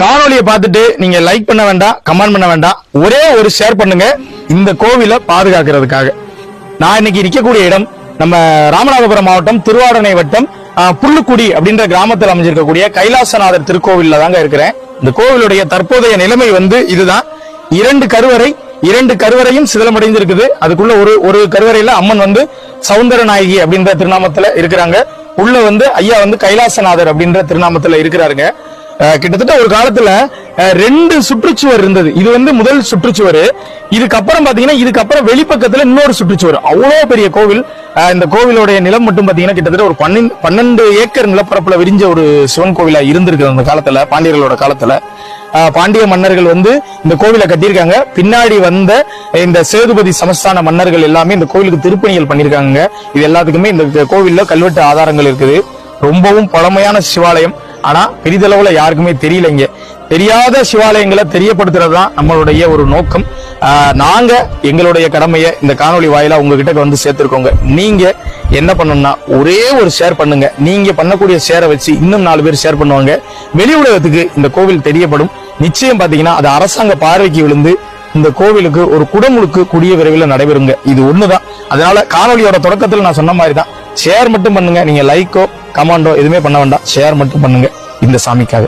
காணொலியை பார்த்துட்டு நீங்க லைக் பண்ண வேண்டாம், கமெண்ட் பண்ண வேண்டாம், ஒரே ஒரு ஷேர் பண்ணுங்க இந்த கோவிலை பாதுகாக்கிறதுக்காக. நான் இன்னைக்கு இருக்கக்கூடிய இடம் நம்ம ராமநாதபுரம் மாவட்டம் திருவாடனை வட்டம் புல்லுக்குடி அப்படின்ற கிராமத்தில் அமைஞ்சிருக்கக்கூடிய கைலாசநாதர் திருக்கோவில்ல தாங்க இருக்கிறேன். இந்த கோவிலுடைய தற்போதைய நிலைமை இதுதான். இரண்டு கருவறையும் சிதலமடைந்து இருக்குது. அதுக்குள்ள ஒரு கருவறையில அம்மன் சவுந்தரநாயகி அப்படின்ற திருநாமத்துல இருக்கிறாங்க. உள்ள ஐயா கைலாசநாதர் அப்படின்ற திருநாமத்துல இருக்கிறாருங்க. கிட்டத்தட்ட ஒரு காலத்துல 2 சுற்றுச்சுவர் இருந்தது. இது முதல் சுற்றுச்சுவர். இதுக்கப்புறம் பாத்தீங்கன்னா இதுக்கப்புறம் வெளிப்பக்கத்துல இன்னொரு சுற்றுச்சுவர். அவ்வளவு பெரிய கோவில். இந்த கோவிலுடைய நிலம் மட்டும் பாத்தீங்கன்னா கிட்டத்தட்ட ஒரு 12 ஏக்கர் நிலப்பரப்புல விரிஞ்ச ஒரு சிவன் கோவிலா இருந்திருக்கு அந்த காலத்துல, பாண்டியர்களோட காலத்துல. பாண்டிய மன்னர்கள் இந்த கோவிலை கட்டியிருக்காங்க. பின்னாடி வந்த இந்த சேதுபதி சமஸ்தான மன்னர்கள் எல்லாமே இந்த கோவிலுக்கு திருப்பணிகள் பண்ணிருக்காங்க. இது எல்லாத்துக்குமே இந்த கோவில்ல கல்வெட்டு ஆதாரங்கள் இருக்குது. ரொம்பவும் பழமையான சிவாலயம். ஆனா பெரிதளவுல யாருக்குமே தெரியலைங்க. தெரியாத சிவாலயங்களை தெரியப்படுத்துறதுதான் நம்மளுடைய ஒரு நோக்கம். நாங்க எங்களுடைய கடமையை இந்த காணொலி வாயிலா உங்ககிட்ட சேர்த்திருக்கோங்க. நீங்க என்ன பண்ணணும்னா ஒரே ஒரு ஷேர் பண்ணுங்க. நீங்க பண்ணக்கூடிய ஷேரை வச்சு இன்னும் 4 பேர் ஷேர் பண்ணுவாங்க. வெளி உலகத்துக்கு இந்த கோவில் தெரியப்படும். நிச்சயம் பாத்தீங்கன்னா அது அரசாங்க பார்வைக்கு விழுந்து இந்த கோவிலுக்கு ஒரு குடமுழுக்கு கூடிய விரைவில் நடைபெறுங்க. இது ஒண்ணுதான். அதனால காணொலியோட தொடக்கத்தில் நான் சொன்ன மாதிரி தான், ஷேர் மட்டும் பண்ணுங்க. நீங்க லைக்கோ கமெண்டோ எதுவுமே பண்ண வேண்டாம், ஷேர் மட்டும் பண்ணுங்க இந்த சாமிக்காக.